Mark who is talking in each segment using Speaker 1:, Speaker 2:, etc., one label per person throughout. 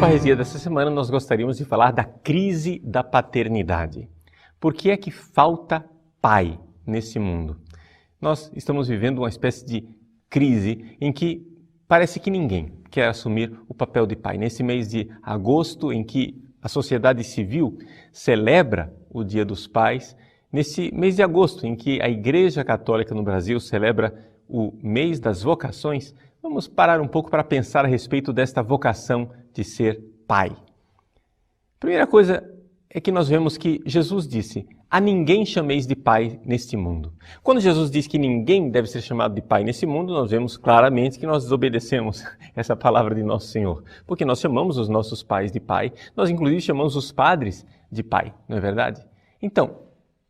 Speaker 1: Parresia dessa semana nós gostaríamos de falar da crise da paternidade. Por que é que falta pai nesse mundo? Nós estamos vivendo uma espécie de crise em que parece que ninguém quer assumir o papel de pai. Nesse mês de agosto, em que a sociedade civil celebra o Dia dos Pais, nesse mês de agosto, em que a Igreja Católica no Brasil celebra o mês das vocações, vamos parar um pouco para pensar a respeito desta vocação de ser pai. Primeira coisa é que nós vemos que Jesus disse: a ninguém chameis de pai neste mundo. Quando Jesus diz que ninguém deve ser chamado de pai nesse mundo, nós vemos claramente que nós desobedecemos essa palavra de nosso Senhor. Porque nós chamamos os nossos pais de pai, nós inclusive chamamos os padres de pai, não é verdade? Então,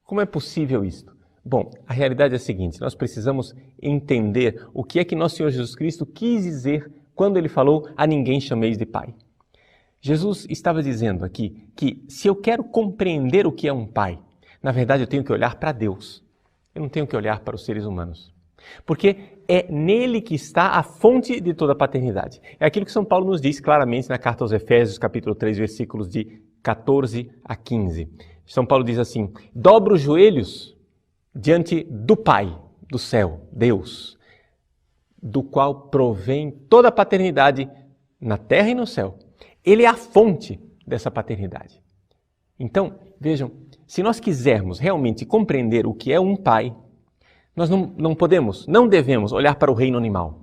Speaker 1: como é possível isto? Bom, a realidade é a seguinte: nós precisamos entender o que é que nosso Senhor Jesus Cristo quis dizer quando Ele falou: a ninguém chameis de pai. Jesus estava dizendo aqui que se eu quero compreender o que é um pai, na verdade eu tenho que olhar para Deus. Eu não tenho que olhar para os seres humanos. Porque é nele que está a fonte de toda a paternidade. É aquilo que São Paulo nos diz claramente na carta aos Efésios, capítulo 3, versículos de 14 a 15. São Paulo diz assim: dobra os joelhos diante do Pai do céu, Deus, do qual provém toda a paternidade na terra e no céu. Ele é a fonte dessa paternidade. Então, vejam, se nós quisermos realmente compreender o que é um pai, nós não devemos olhar para o reino animal.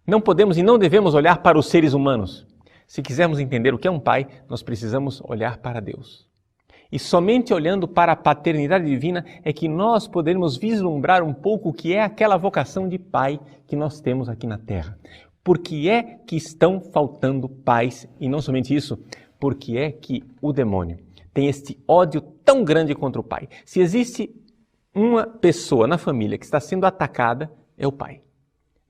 Speaker 1: Não podemos e não devemos olhar para os seres humanos. Se quisermos entender o que é um pai, nós precisamos olhar para Deus. E somente olhando para a paternidade divina é que nós poderemos vislumbrar um pouco o que é aquela vocação de pai que nós temos aqui na terra. Por que é que estão faltando pais? E não somente isso, por que é que o demônio tem este ódio tão grande contra o pai? Se existe uma pessoa na família que está sendo atacada, é o pai.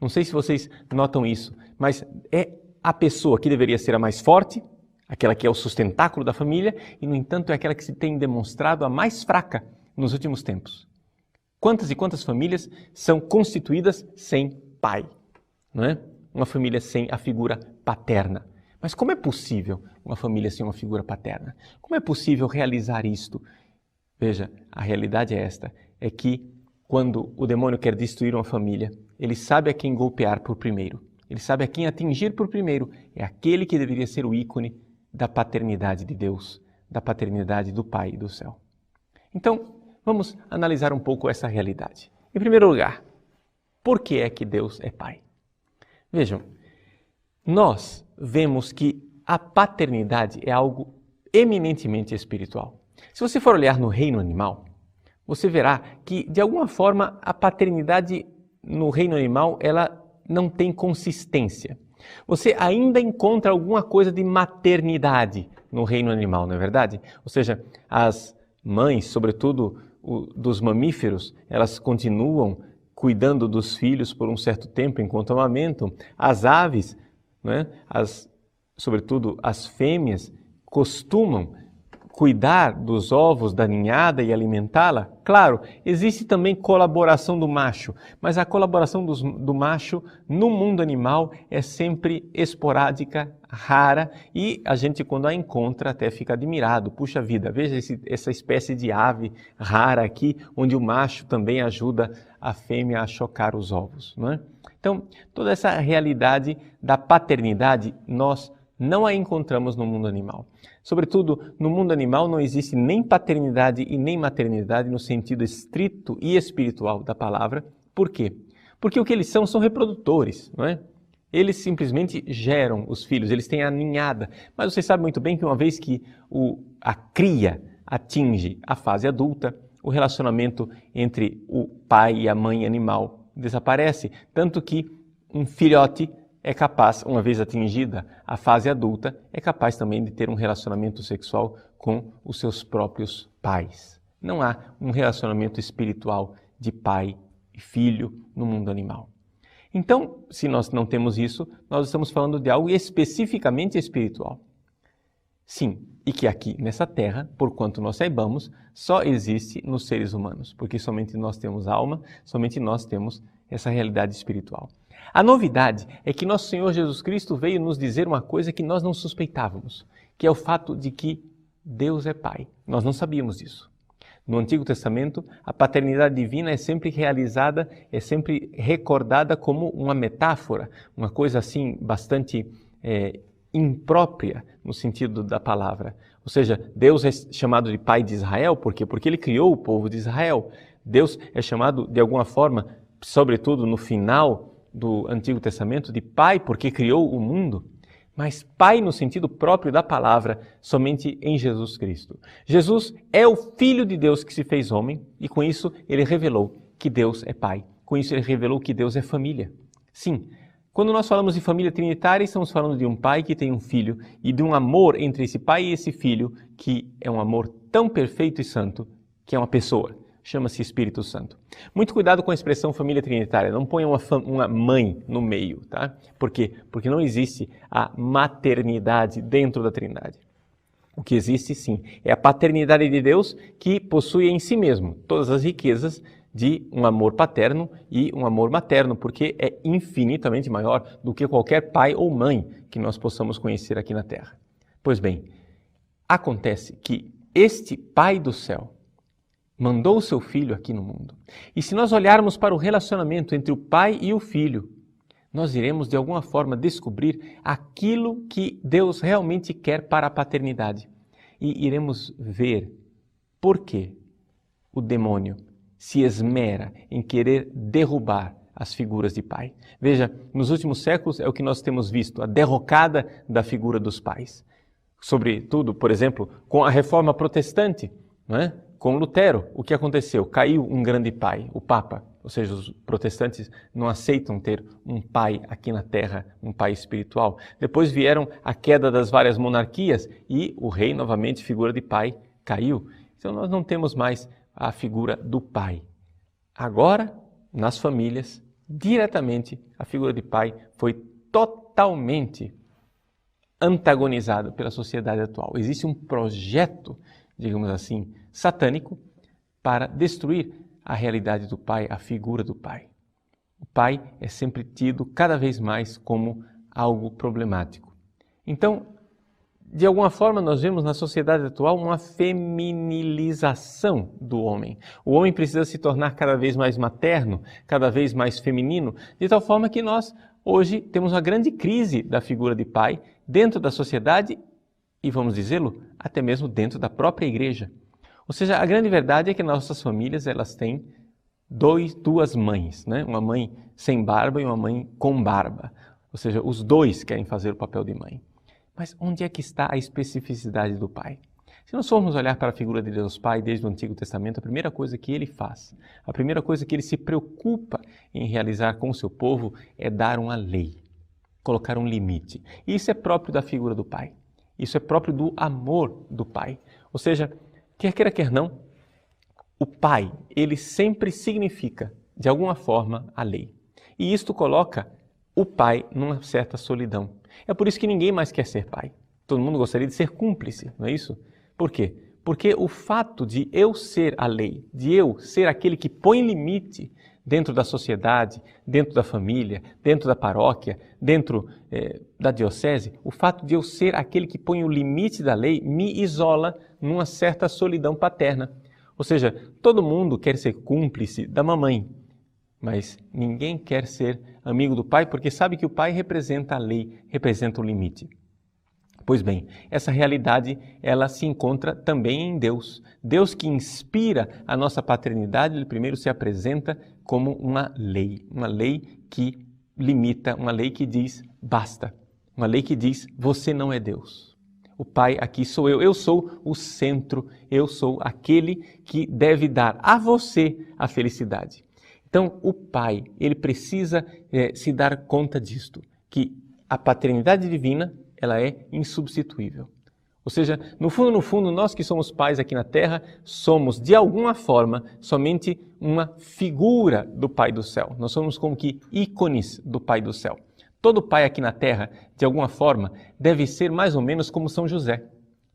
Speaker 1: Não sei se vocês notam isso, mas é a pessoa que deveria ser a mais forte, aquela que é o sustentáculo da família, e, no entanto, é aquela que se tem demonstrado a mais fraca nos últimos tempos. Quantas e quantas famílias são constituídas sem pai, não é? Uma família sem a figura paterna. Mas como é possível uma família sem uma figura paterna? Como é possível realizar isto? Veja, a realidade é esta, é que quando o demônio quer destruir uma família, ele sabe a quem golpear por primeiro, ele sabe a quem atingir por primeiro, é aquele que deveria ser o ícone da paternidade de Deus, da paternidade do Pai do céu. Então, vamos analisar um pouco essa realidade. Em primeiro lugar, por que é que Deus é Pai? Vejam, nós vemos que a paternidade é algo eminentemente espiritual. Se você for olhar no reino animal, você verá que, de alguma forma, a paternidade no reino animal ela não tem consistência. Você ainda encontra alguma coisa de maternidade no reino animal, não é verdade? Ou seja, as mães, sobretudo dos mamíferos, elas continuam cuidando dos filhos por um certo tempo enquanto amamentam. As aves, não é? Sobretudo as fêmeas, costumam cuidar dos ovos da ninhada e alimentá-la. Claro, existe também colaboração do macho, mas a colaboração do macho no mundo animal é sempre esporádica, rara, e a gente, quando a encontra, até fica admirado. Puxa vida, veja essa espécie de ave rara aqui, onde o macho também ajuda a fêmea a chocar os ovos, não é? Então, toda essa realidade da paternidade, nós não a encontramos no mundo animal. Sobretudo, no mundo animal não existe nem paternidade e nem maternidade no sentido estrito e espiritual da palavra. Por quê? Porque o que eles são reprodutores, não é? Eles simplesmente geram os filhos, eles têm a ninhada. Mas você sabe muito bem que uma vez que a cria atinge a fase adulta, o relacionamento entre o pai e a mãe animal desaparece. Tanto que um filhote é capaz, uma vez atingida a fase adulta, é capaz também de ter um relacionamento sexual com os seus próprios pais. Não há um relacionamento espiritual de pai e filho no mundo animal. Então, se nós não temos isso, nós estamos falando de algo especificamente espiritual. Sim, e que aqui nessa terra, por quanto nós saibamos, só existe nos seres humanos, porque somente nós temos alma, somente nós temos essa realidade espiritual. A novidade é que nosso Senhor Jesus Cristo veio nos dizer uma coisa que nós não suspeitávamos, que é o fato de que Deus é Pai. Nós não sabíamos disso. No Antigo Testamento, a paternidade divina é sempre realizada, é sempre recordada como uma metáfora, uma coisa assim bastante imprópria no sentido da palavra. Ou seja, Deus é chamado de Pai de Israel, por quê? Porque Ele criou o povo de Israel. Deus é chamado de alguma forma, sobretudo no final do Antigo Testamento, de Pai porque criou o mundo. Mas Pai no sentido próprio da palavra, somente em Jesus Cristo. Jesus é o Filho de Deus que se fez homem e com isso Ele revelou que Deus é Pai. Com isso Ele revelou que Deus é família. Sim, quando nós falamos de família trinitária, estamos falando de um pai que tem um filho e de um amor entre esse pai e esse filho que é um amor tão perfeito e santo que é uma pessoa. Chama-se Espírito Santo. Muito cuidado com a expressão família trinitária. Não ponha uma mãe no meio, tá? Por quê? Porque não existe a maternidade dentro da Trindade. O que existe, sim, é a paternidade de Deus que possui em si mesmo todas as riquezas de um amor paterno e um amor materno, porque é infinitamente maior do que qualquer pai ou mãe que nós possamos conhecer aqui na Terra. Pois bem, acontece que este Pai do céu mandou o seu Filho aqui no mundo. E se nós olharmos para o relacionamento entre o Pai e o Filho, nós iremos de alguma forma descobrir aquilo que Deus realmente quer para a paternidade. E iremos ver por que o demônio se esmera em querer derrubar as figuras de pai. Veja, nos últimos séculos é o que nós temos visto, a derrocada da figura dos pais. Sobretudo, por exemplo, com a reforma protestante, não é? Com Lutero, o que aconteceu? Caiu um grande pai, o Papa, ou seja, os protestantes não aceitam ter um pai aqui na Terra, um pai espiritual. Depois vieram a queda das várias monarquias e o rei, novamente, figura de pai, caiu. Então nós não temos mais a figura do pai. Agora, nas famílias, diretamente, a figura de pai foi totalmente antagonizada pela sociedade atual. Existe um projeto, digamos assim, satânico para destruir a realidade do pai, a figura do pai. O pai é sempre tido cada vez mais como algo problemático. Então, de alguma forma, nós vemos na sociedade atual uma feminilização do homem. O homem precisa se tornar cada vez mais materno, cada vez mais feminino, de tal forma que nós, hoje, temos uma grande crise da figura de pai dentro da sociedade e, vamos dizê-lo, até mesmo dentro da própria igreja. Ou seja, a grande verdade é que nossas famílias elas têm duas mães, né? Uma mãe sem barba e uma mãe com barba. Ou seja, os dois querem fazer o papel de mãe. Mas onde é que está a especificidade do pai? Se nós formos olhar para a figura de Deus Pai desde o Antigo Testamento, a primeira coisa que ele faz, a primeira coisa que ele se preocupa em realizar com o seu povo é dar uma lei, colocar um limite. E isso é próprio da figura do pai. Isso é próprio do amor do pai. Ou seja, quer queira, quer não, o pai, ele sempre significa, de alguma forma, a lei. E isto coloca o pai numa certa solidão. É por isso que ninguém mais quer ser pai. Todo mundo gostaria de ser cúmplice, não é isso? Por quê? Porque o fato de eu ser a lei, de eu ser aquele que põe limite dentro da sociedade, dentro da família, dentro da paróquia, dentro da diocese, o fato de eu ser aquele que põe o limite da lei me isola numa certa solidão paterna. Ou seja, todo mundo quer ser cúmplice da mamãe, mas ninguém quer ser amigo do pai porque sabe que o pai representa a lei, representa o limite. Pois bem, essa realidade ela se encontra também em Deus. Deus que inspira a nossa paternidade, ele primeiro se apresenta como uma lei que limita, uma lei que diz basta, uma lei que diz você não é Deus. O Pai aqui sou eu sou o centro, eu sou aquele que deve dar a você a felicidade. Então o Pai, ele precisa se dar conta disto, que a paternidade divina ela é insubstituível. Ou seja, no fundo, nós que somos pais aqui na Terra, somos, de alguma forma, somente uma figura do Pai do céu. Nós somos como que ícones do Pai do céu. Todo pai aqui na Terra, de alguma forma, deve ser mais ou menos como São José,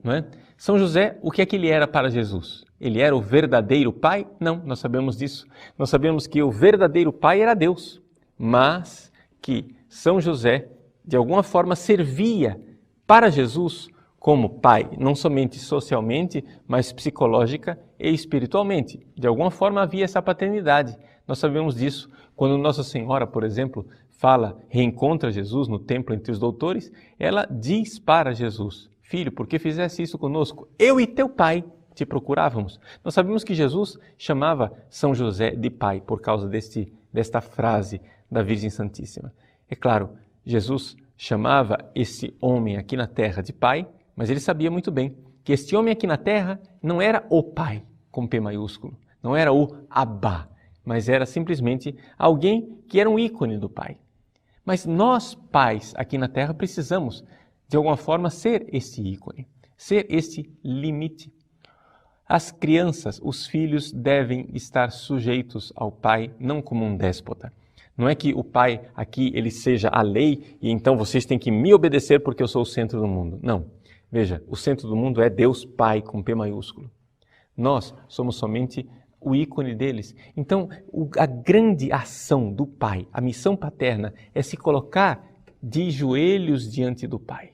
Speaker 1: não é? São José, o que é que ele era para Jesus? Ele era o verdadeiro pai? Não, nós sabemos disso. Nós sabemos que o verdadeiro pai era Deus, mas que São José, de alguma forma, servia para Jesus como pai, não somente socialmente, mas psicológica e espiritualmente. De alguma forma havia essa paternidade. Nós sabemos disso quando Nossa Senhora, por exemplo, reencontra Jesus no templo entre os doutores, ela diz para Jesus: Filho, por que fizesse isso conosco? Eu e teu pai te procurávamos. Nós sabemos que Jesus chamava São José de pai por causa desta frase da Virgem Santíssima. É claro, Jesus chamava esse homem aqui na terra de pai, mas ele sabia muito bem que este homem aqui na terra não era o pai, com P maiúsculo, não era o Abba, mas era simplesmente alguém que era um ícone do pai. Mas nós, pais, aqui na terra, precisamos, de alguma forma, ser esse ícone, ser esse limite. As crianças, os filhos, devem estar sujeitos ao pai, não como um déspota. Não é que o pai aqui ele seja a lei e então vocês têm que me obedecer porque eu sou o centro do mundo. Não. Veja, o centro do mundo é Deus Pai, com P maiúsculo. Nós somos somente o ícone deles. Então, a grande ação do pai, a missão paterna, é se colocar de joelhos diante do pai.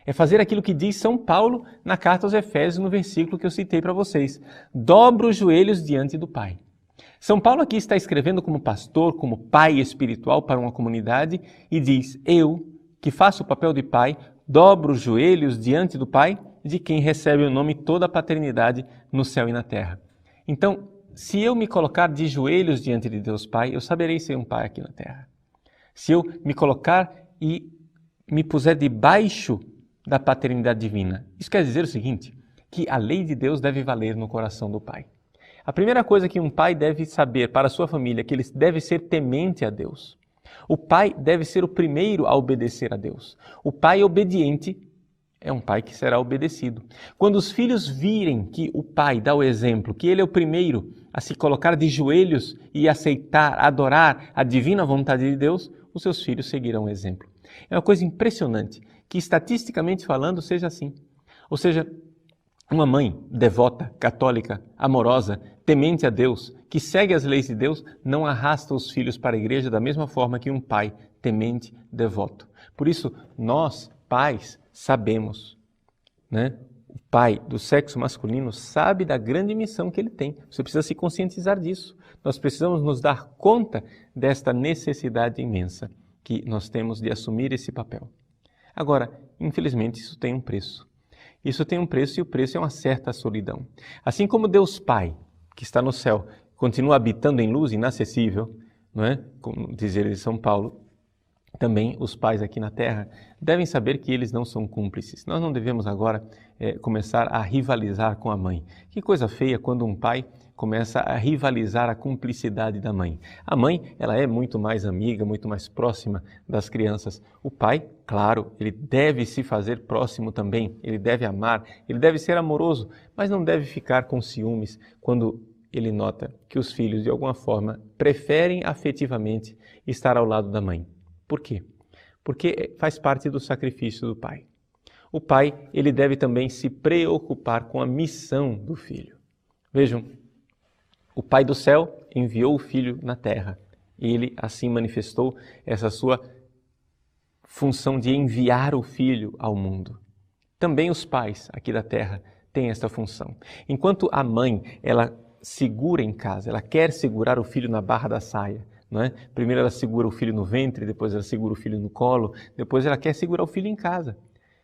Speaker 1: É fazer aquilo que diz São Paulo na carta aos Efésios, no versículo que eu citei para vocês. Dobra os joelhos diante do pai. São Paulo aqui está escrevendo como pastor, como pai espiritual para uma comunidade e diz: eu, que faço o papel de pai, dobro os joelhos diante do pai, de quem recebe o nome toda a paternidade no céu e na terra. Então, se eu me colocar de joelhos diante de Deus Pai, eu saberei ser um pai aqui na terra. Se eu me colocar e me puser debaixo da paternidade divina, isso quer dizer o seguinte, que a lei de Deus deve valer no coração do pai. A primeira coisa que um pai deve saber para a sua família é que ele deve ser temente a Deus. O pai deve ser o primeiro a obedecer a Deus. O pai obediente é um pai que será obedecido. Quando os filhos virem que o pai dá o exemplo, que ele é o primeiro a se colocar de joelhos e aceitar, adorar a divina vontade de Deus, os seus filhos seguirão o exemplo. É uma coisa impressionante que, estatisticamente falando, seja assim. Ou seja, uma mãe devota, católica, amorosa, temente a Deus, que segue as leis de Deus, não arrasta os filhos para a igreja da mesma forma que um pai temente, devoto. Por isso, nós, pais, sabemos, né? O pai do sexo masculino sabe da grande missão que ele tem. Você precisa se conscientizar disso. Nós precisamos nos dar conta desta necessidade imensa que nós temos de assumir esse papel. Agora, infelizmente, isso tem um preço. Isso tem um preço e o preço é uma certa solidão. Assim como Deus Pai, que está no céu, continua habitando em luz inacessível, não é? Como diz ele de São Paulo, também os pais aqui na terra devem saber que eles não são cúmplices. Nós não devemos agora começar a rivalizar com a mãe. Que coisa feia quando um pai começa a rivalizar a cumplicidade da mãe. A mãe, ela é muito mais amiga, muito mais próxima das crianças. O pai, claro, ele deve se fazer próximo também, ele deve amar, ele deve ser amoroso, mas não deve ficar com ciúmes quando ele nota que os filhos, de alguma forma, preferem afetivamente estar ao lado da mãe. Por quê? Porque faz parte do sacrifício do pai. O pai, ele deve também se preocupar com a missão do filho. Vejam, o Pai do céu enviou o Filho na terra. Ele assim manifestou essa sua função de enviar o Filho ao mundo. Também os pais aqui da terra têm essa função. Enquanto a mãe, ela segura em casa, ela quer segurar o filho na barra da saia, não é? Primeiro ela segura o filho no ventre, depois ela segura o filho no colo, depois ela quer segurar o filho em casa.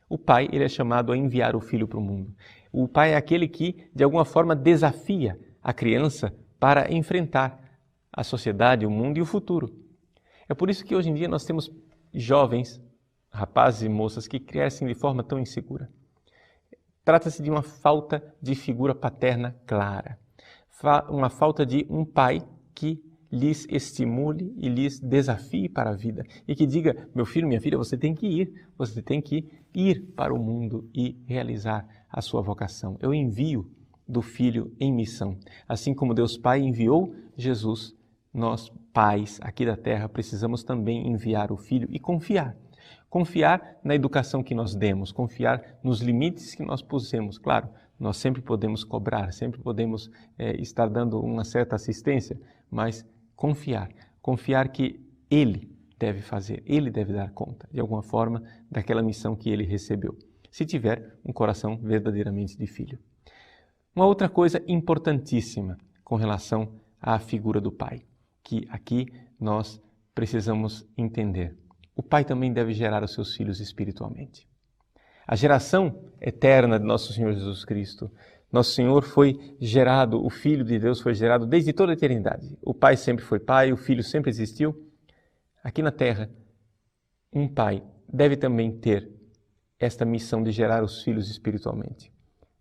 Speaker 1: O pai, ele é chamado a enviar o filho para o mundo. O pai é aquele que, de alguma forma, desafia a criança para enfrentar a sociedade, o mundo e o futuro. É por isso que hoje em dia nós temos jovens, rapazes e moças que crescem de forma tão insegura. Trata-se de uma falta de figura paterna clara, uma falta de um pai que lhes estimule e lhes desafie para a vida e que diga: meu filho, minha filha, você tem que ir para o mundo e realizar a sua vocação. Eu envio do Filho em missão. Assim como Deus Pai enviou Jesus, nós, pais aqui da terra, precisamos também enviar o Filho e confiar. Confiar na educação que nós demos, confiar nos limites que nós pusemos. Claro, nós sempre podemos cobrar, sempre podemos estar dando uma certa assistência, mas confiar que Ele deve fazer, ele deve dar conta, de alguma forma, daquela missão que ele recebeu, se tiver um coração verdadeiramente de filho. Uma outra coisa importantíssima com relação à figura do pai, que aqui nós precisamos entender. O pai também deve gerar os seus filhos espiritualmente. A geração eterna de nosso Senhor Jesus Cristo, nosso Senhor foi gerado, o Filho de Deus foi gerado desde toda a eternidade. O pai sempre foi pai, o filho sempre existiu. Aqui na terra, um pai deve também ter esta missão de gerar os filhos espiritualmente.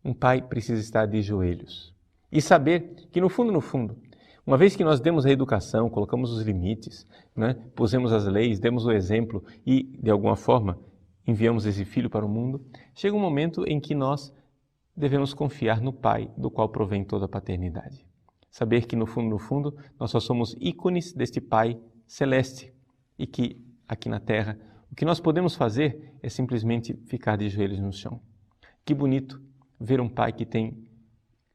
Speaker 1: Um pai precisa estar de joelhos e saber que, no fundo, uma vez que nós demos a educação, colocamos os limites, pusemos as leis, demos o exemplo e, de alguma forma, enviamos esse filho para o mundo, chega um momento em que nós devemos confiar no Pai, do qual provém toda a paternidade. Saber que, no fundo, nós só somos ícones deste Pai celeste e que, aqui na terra, o que nós podemos fazer é simplesmente ficar de joelhos no chão. Que bonito ver um pai que tem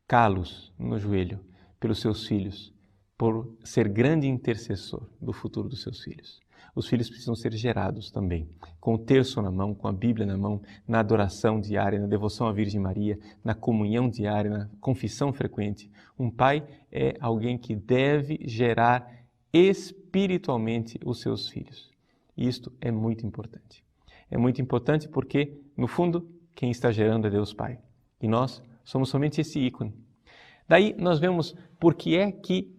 Speaker 1: calos no joelho pelos seus filhos, por ser grande intercessor do futuro dos seus filhos. Os filhos precisam ser gerados também, com o terço na mão, com a Bíblia na mão, na adoração diária, na devoção à Virgem Maria, na comunhão diária, na confissão frequente. Um pai é alguém que deve gerar espiritualmente os seus filhos. E isto é muito importante. É muito importante porque, no fundo, quem está gerando é Deus Pai. E nós somos somente esse ícone. Daí nós vemos por que é que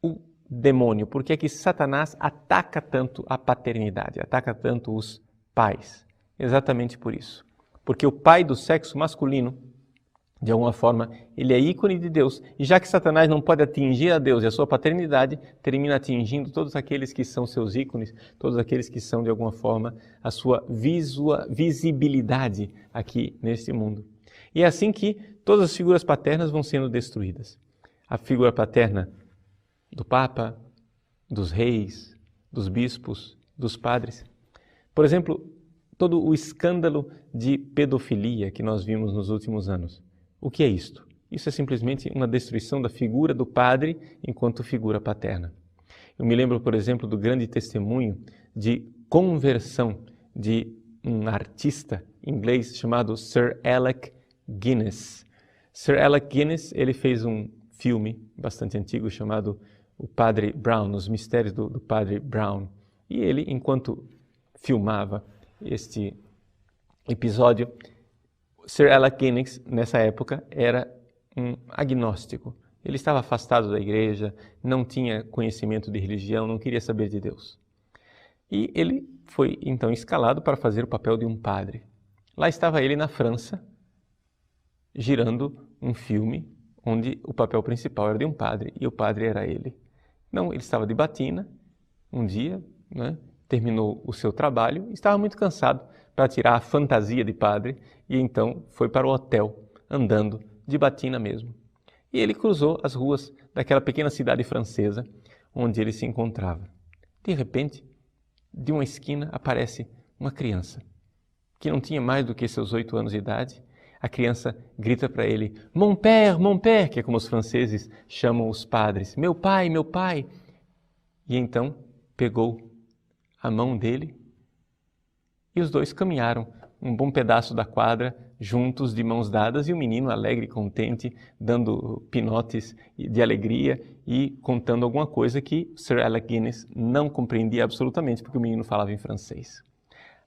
Speaker 1: o demônio, por que é que Satanás ataca tanto a paternidade, ataca tanto os pais. Exatamente por isso. Porque o pai do sexo masculino, de alguma forma, ele é ícone de Deus. E já que Satanás não pode atingir a Deus e a sua paternidade, termina atingindo todos aqueles que são seus ícones, todos aqueles que são, de alguma forma, a sua visibilidade aqui neste mundo. E é assim que todas as figuras paternas vão sendo destruídas. A figura paterna do Papa, dos reis, dos bispos, dos padres. Por exemplo, todo o escândalo de pedofilia que nós vimos nos últimos anos. O que é isto? Isso é simplesmente uma destruição da figura do padre enquanto figura paterna. Eu me lembro, por exemplo, do grande testemunho de conversão de um artista inglês chamado Sir Alec Guinness. Sir Alec Guinness, ele fez um filme bastante antigo chamado O Padre Brown, Os Mistérios do Padre Brown. E ele, enquanto filmava este episódio, Sir Alec Guinness, nessa época, era um agnóstico. Ele estava afastado da igreja, não tinha conhecimento de religião, não queria saber de Deus. E ele foi, então, escalado para fazer o papel de um padre. Lá estava ele na França, girando um filme onde o papel principal era de um padre e o padre era ele. Então, ele estava de batina, um dia, terminou o seu trabalho, estava muito cansado para tirar a fantasia de padre e então foi para o hotel, andando de batina mesmo. E ele cruzou as ruas daquela pequena cidade francesa onde ele se encontrava. De repente, de uma esquina aparece uma criança que não tinha mais do que seus 8 anos de idade. A criança grita para ele, mon père, que é como os franceses chamam os padres, meu pai, meu pai. E então pegou a mão dele e os dois caminharam um bom pedaço da quadra, juntos, de mãos dadas, e o menino alegre e contente, dando pinotes de alegria e contando alguma coisa que Sir Alec Guinness não compreendia absolutamente, porque o menino falava em francês.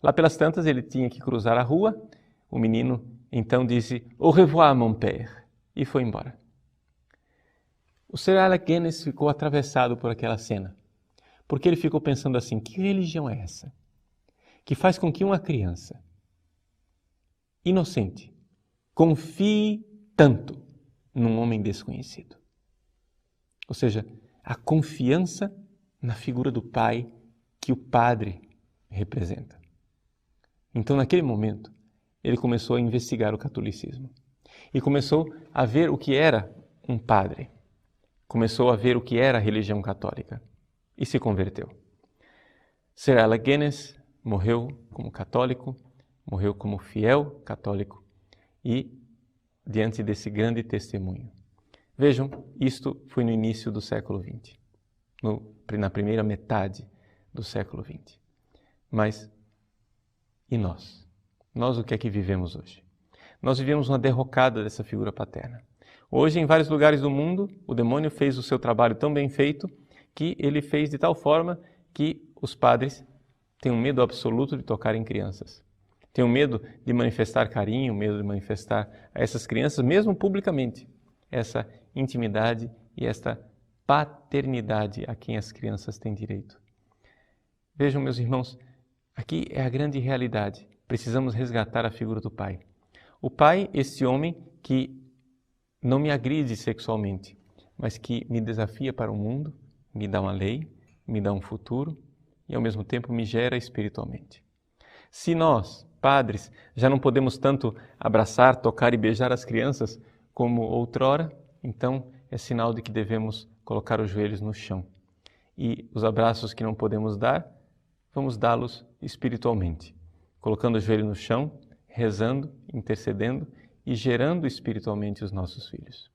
Speaker 1: Lá pelas tantas, ele tinha que cruzar a rua, o menino então disse, au revoir, mon père, e foi embora. O Sir Alec Guinness ficou atravessado por aquela cena, porque ele ficou pensando assim, que religião é essa? Que faz com que uma criança inocente confie tanto num homem desconhecido. Ou seja, a confiança na figura do pai que o padre representa. Então, naquele momento, ele começou a investigar o catolicismo e começou a ver o que era um padre. Começou a ver o que era a religião católica e se converteu. Sir Alec Guinness morreu como católico, morreu como fiel católico e diante desse grande testemunho. Vejam, isto foi no início do século XX, na primeira metade do século XX. Mas e nós? Nós o que é que vivemos hoje? Nós vivemos uma derrocada dessa figura paterna. Hoje, em vários lugares do mundo, o demônio fez o seu trabalho tão bem feito que ele fez de tal forma que os padres têm um medo absoluto de tocar em crianças. Têm um medo de manifestar carinho, medo de manifestar a essas crianças, mesmo publicamente, essa intimidade e esta paternidade a quem as crianças têm direito. Vejam, meus irmãos, aqui é a grande realidade. Precisamos resgatar a figura do pai. O pai, esse homem que não me agride sexualmente, mas que me desafia para o mundo, me dá uma lei, me dá um futuro e ao mesmo tempo me gera espiritualmente. Se nós, padres, já não podemos tanto abraçar, tocar e beijar as crianças como outrora, então é sinal de que devemos colocar os joelhos no chão. E os abraços que não podemos dar, vamos dá-los espiritualmente, colocando o joelho no chão, rezando, intercedendo e gerando espiritualmente os nossos filhos.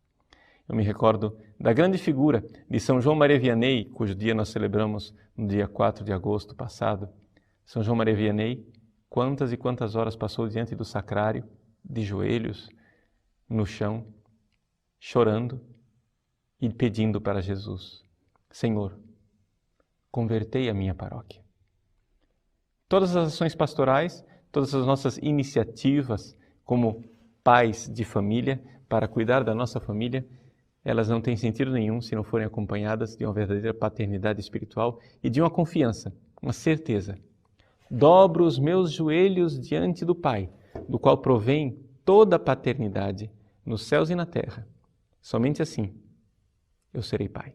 Speaker 1: Eu me recordo da grande figura de São João Maria Vianney, cujo dia nós celebramos no dia 4 de agosto passado. São João Maria Vianney, quantas e quantas horas passou diante do sacrário, de joelhos, no chão, chorando e pedindo para Jesus: Senhor, convertei a minha paróquia. Todas as ações pastorais, todas as nossas iniciativas como pais de família, para cuidar da nossa família, elas não têm sentido nenhum se não forem acompanhadas de uma verdadeira paternidade espiritual e de uma confiança, uma certeza. Dobro os meus joelhos diante do Pai, do qual provém toda a paternidade nos céus e na terra. Somente assim eu serei pai.